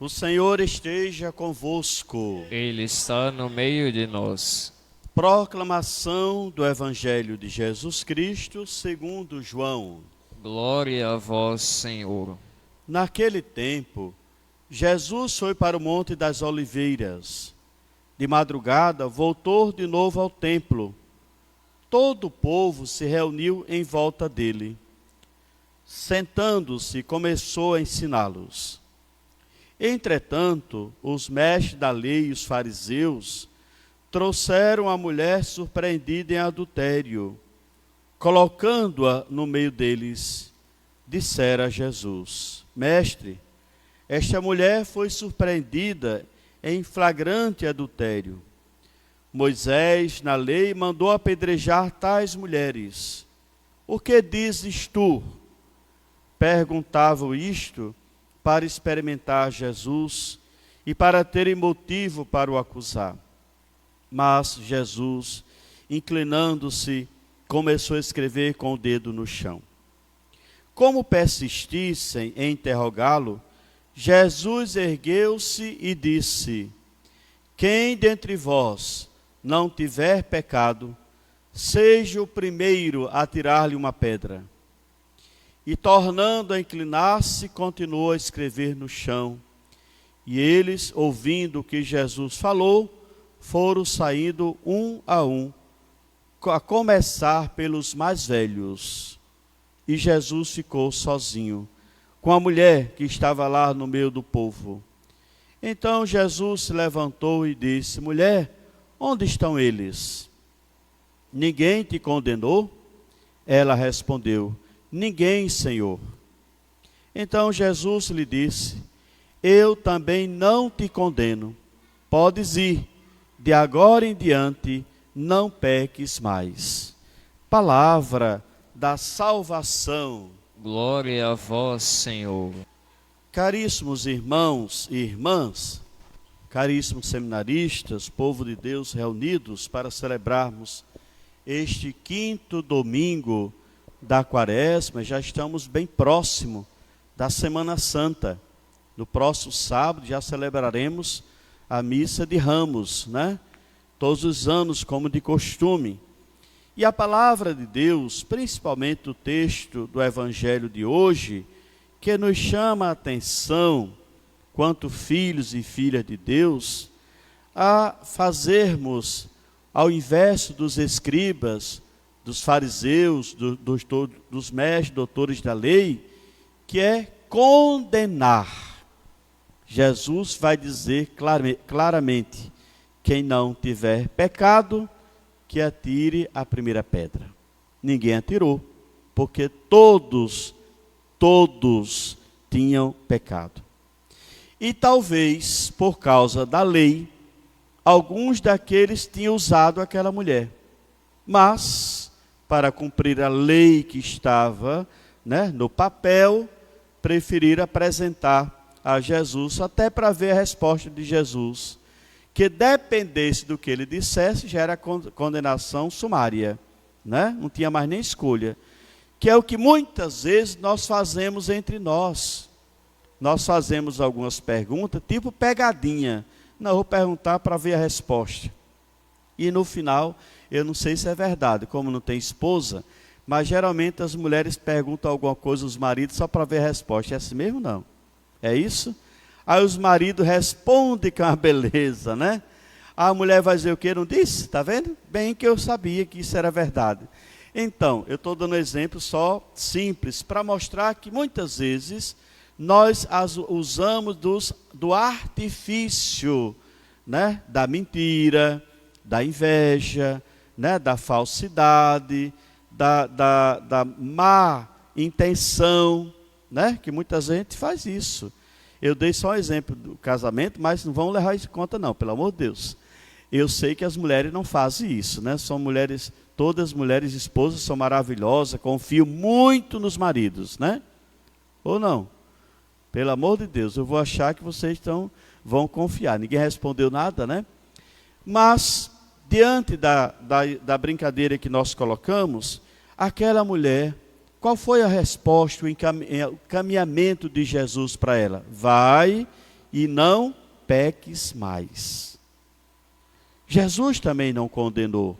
O Senhor esteja convosco. Ele está no meio de nós. Proclamação do Evangelho de Jesus Cristo segundo João. Glória a vós, Senhor. Naquele tempo, Jesus foi para o Monte das Oliveiras. De madrugada, voltou de novo ao templo. Todo o povo se reuniu em volta dele. Sentando-se, começou a ensiná-los. Entretanto, os mestres da lei e os fariseus trouxeram a mulher surpreendida em adultério. Colocando-a no meio deles, dissera a Jesus: Mestre, esta mulher foi surpreendida em flagrante adultério. Moisés, na lei, mandou apedrejar tais mulheres. O que dizes tu? Perguntavam isto para experimentar Jesus e para terem motivo para o acusar. Mas Jesus, inclinando-se, começou a escrever com o dedo no chão. Como persistissem em interrogá-lo, Jesus ergueu-se e disse: Quem dentre vós não tiver pecado, seja o primeiro a tirar-lhe uma pedra. E tornando a inclinar-se, continuou a escrever no chão. E eles, ouvindo o que Jesus falou, foram saindo a começar pelos mais velhos. E Jesus ficou sozinho, com a mulher que estava lá no meio do povo. Então Jesus se levantou e disse: Mulher, onde estão eles? Ninguém te condenou? Ela respondeu: Ninguém, Senhor. Então Jesus lhe disse: Eu também não te condeno. Podes ir, de agora em diante não peques mais. Palavra da salvação. Glória a vós, Senhor. Caríssimos irmãos e irmãs, caríssimos seminaristas, povo de Deus reunidos para celebrarmos este quinto domingo da Quaresma, já estamos bem próximo da Semana Santa. No próximo sábado já celebraremos a Missa de Ramos, né? Todos os anos, como de costume. E a palavra de Deus, principalmente o texto do Evangelho de hoje, que nos chama a atenção, quanto filhos e filhas de Deus, a fazermos, ao invés dos escribas, dos fariseus, dos mestres, doutores da lei, que é condenar. Jesus vai dizer claramente: quem não tiver pecado, que atire a primeira pedra. Ninguém atirou, porque todos tinham pecado. E talvez, por causa da lei, alguns daqueles tinham usado aquela mulher. Mas, para cumprir a lei que estava, no papel, preferiram apresentar a Jesus, até para ver a resposta de Jesus, que dependesse do que ele dissesse, já era condenação sumária, não tinha mais nem escolha, que é o que muitas vezes nós fazemos entre nós. Nós fazemos algumas perguntas, tipo pegadinha, não, vou perguntar para ver a resposta, e no final, eu não sei se é verdade, como não tem esposa, mas geralmente as mulheres perguntam alguma coisa aos maridos só para ver a resposta. É assim mesmo? Não. É isso? Aí os maridos respondem com a beleza, né? A mulher vai dizer o quê? Não disse? Está vendo? Bem que eu sabia que isso era verdade. Então, eu estou dando um exemplo só simples, para mostrar que muitas vezes nós usamos do artifício, da mentira, da inveja, da falsidade, da má intenção, que muita gente faz isso. Eu dei só um exemplo do casamento, mas não vão levar isso em conta não, pelo amor de Deus. Eu sei que as mulheres não fazem isso, são mulheres, todas as mulheres esposas são maravilhosas, confiam muito nos maridos, ou não? Pelo amor de Deus, eu vou achar que vocês vão confiar. Ninguém respondeu nada, Mas, diante da brincadeira que nós colocamos, aquela mulher, qual foi a resposta, o encaminhamento de Jesus para ela? Vai e não peques mais. Jesus também não condenou.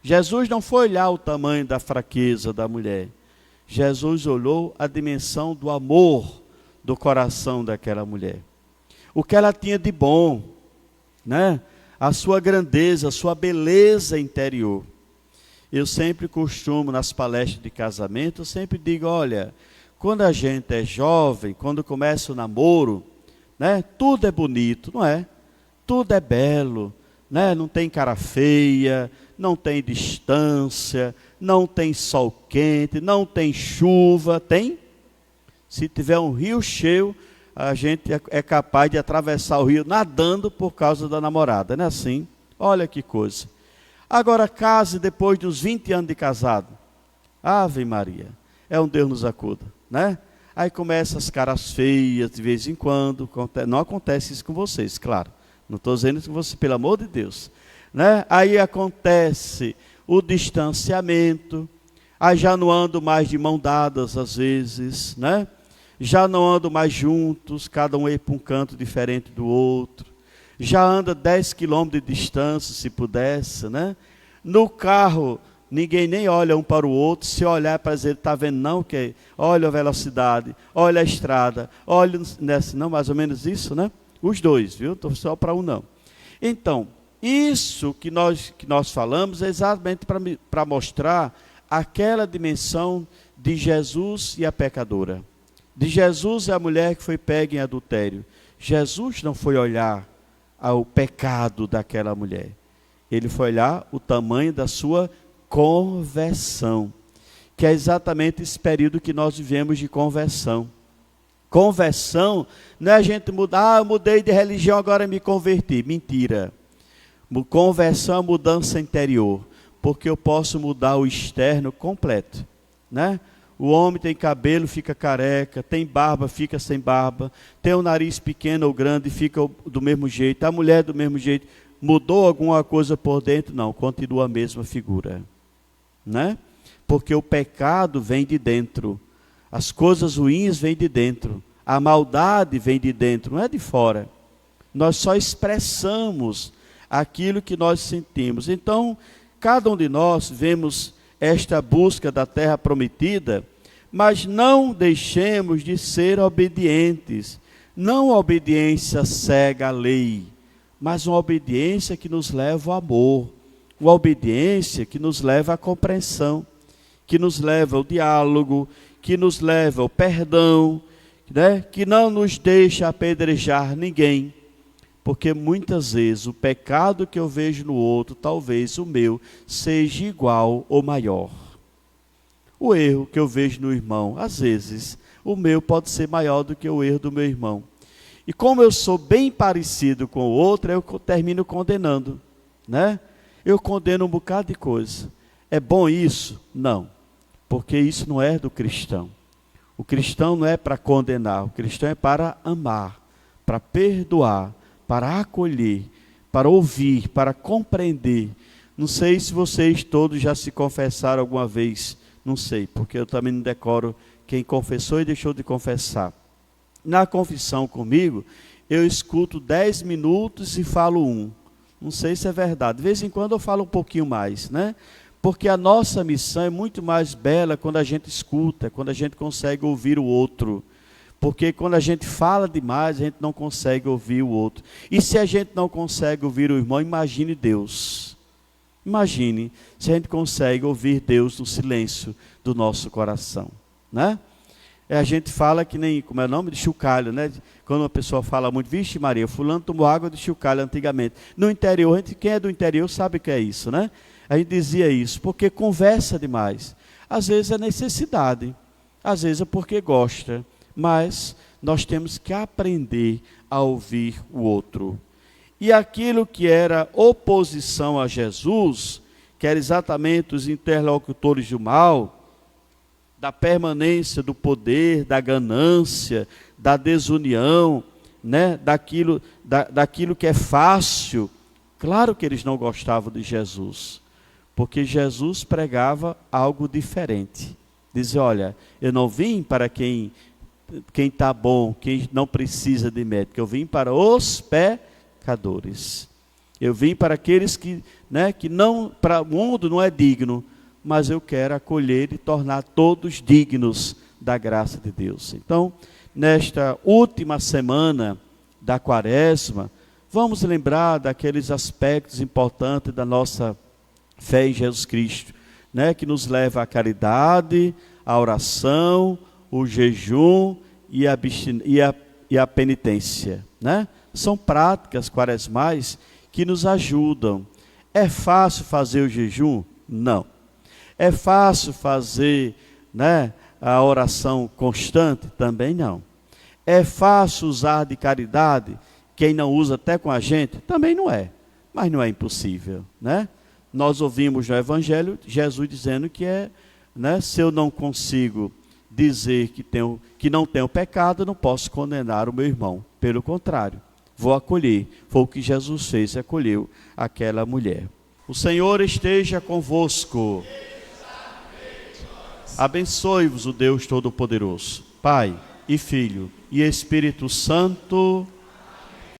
Jesus não foi olhar o tamanho da fraqueza da mulher. Jesus olhou a dimensão do amor do coração daquela mulher. O que ela tinha de bom, né? A sua grandeza, a sua beleza interior. Eu sempre costumo, nas palestras de casamento, eu sempre digo, olha, quando a gente é jovem, quando começa o namoro, né? Tudo é bonito, não é? Tudo é belo, né? Não tem cara feia, não tem distância, não tem sol quente, não tem chuva, tem? Se tiver um rio cheio, a gente é capaz de atravessar o rio nadando por causa da namorada, não é assim? Olha que coisa. Agora case depois de uns 20 anos de casado. Ave Maria, é um Deus nos acuda, né? Aí começam as caras feias de vez em quando, não acontece isso com vocês, claro. Não estou dizendo isso com você, pelo amor de Deus. Né? Aí acontece o distanciamento, aí já não andam mais de mão dadas às vezes, né? Já não andam mais juntos, cada um ir para um canto diferente do outro, já anda 10 quilômetros de distância, se pudesse, né? No carro, ninguém nem olha um para o outro, se olhar para dizer, está vendo não, que olha a velocidade, olha a estrada, olha, não, mais ou menos isso, né? Os dois, viu? Estou só para um não. Então, isso que nós falamos é exatamente para mostrar aquela dimensão de Jesus e a pecadora. De Jesus e a mulher que foi pega em adultério. Jesus não foi olhar ao pecado daquela mulher. Ele foi olhar o tamanho da sua conversão. Que é exatamente esse período que nós vivemos de conversão. Conversão não é a gente mudar, eu mudei de religião, agora me converti. Mentira. Conversão é mudança interior, porque eu posso mudar o externo completo, né? O homem tem cabelo, fica careca, tem barba, fica sem barba, tem o nariz pequeno ou grande, fica do mesmo jeito, a mulher do mesmo jeito. Mudou alguma coisa por dentro? Não, continua a mesma figura, né? Porque o pecado vem de dentro, as coisas ruins vêm de dentro, a maldade vem de dentro, não é de fora. Nós só expressamos aquilo que nós sentimos. Então, cada um de nós vemos esta busca da terra prometida, mas não deixemos de ser obedientes. Não a obediência cega à lei, mas uma obediência que nos leva ao amor, uma obediência que nos leva à compreensão, que nos leva ao diálogo, que nos leva ao perdão, né? Que não nos deixa apedrejar ninguém. Porque muitas vezes o pecado que eu vejo no outro, talvez o meu, seja igual ou maior. O erro que eu vejo no irmão, às vezes, o meu pode ser maior do que o erro do meu irmão. E como eu sou bem parecido com o outro, eu termino condenando, né? Eu condeno um bocado de coisa. É bom isso? Não. Porque isso não é do cristão. O cristão não é para condenar, o cristão é para amar, para perdoar, para acolher, para ouvir, para compreender. Não sei se vocês todos já se confessaram alguma vez, não sei, porque eu também não decoro quem confessou e deixou de confessar. Na confissão comigo, eu escuto 10 minutos e falo 1. Não sei se é verdade, de vez em quando eu falo um pouquinho mais, né? Porque a nossa missão é muito mais bela quando a gente escuta, quando a gente consegue ouvir o outro. Porque quando a gente fala demais, a gente não consegue ouvir o outro. E se a gente não consegue ouvir o irmão, imagine Deus. Imagine se a gente consegue ouvir Deus no silêncio do nosso coração, né? A gente fala que nem, como é o nome? De chocalho, né? Quando uma pessoa fala muito, vixe Maria, fulano tomou água de chocalho antigamente. No interior, quem é do interior sabe o que é isso, né? A gente dizia isso, porque conversa demais. Às vezes é necessidade, às vezes é porque gosta. Mas nós temos que aprender a ouvir o outro. E aquilo que era oposição a Jesus, que era exatamente os interlocutores do mal, da permanência do poder, da ganância, da desunião, né? daquilo que é fácil, claro que eles não gostavam de Jesus, porque Jesus pregava algo diferente. Dizia, olha, eu não vim para quem quem está bom, quem não precisa de médico. Eu vim para os pecadores. Eu vim para aqueles que não, para o mundo não é digno, mas eu quero acolher e tornar todos dignos da graça de Deus. Então, nesta última semana da Quaresma, vamos lembrar daqueles aspectos importantes da nossa fé em Jesus Cristo, que nos leva à caridade, à oração, o jejum e a penitência. São práticas quaresmais que nos ajudam. É fácil fazer o jejum? Não. É fácil fazer a oração constante? Também não. É fácil usar de caridade? Quem não usa até com a gente? Também não é. Mas não é impossível. Nós ouvimos no Evangelho Jesus dizendo que se eu não consigo dizer que não tenho pecado, não posso condenar o meu irmão. Pelo contrário, vou acolher. Foi o que Jesus fez, acolheu aquela mulher. O Senhor esteja convosco. Abençoe-vos o Deus Todo-Poderoso, Pai e Filho e Espírito Santo.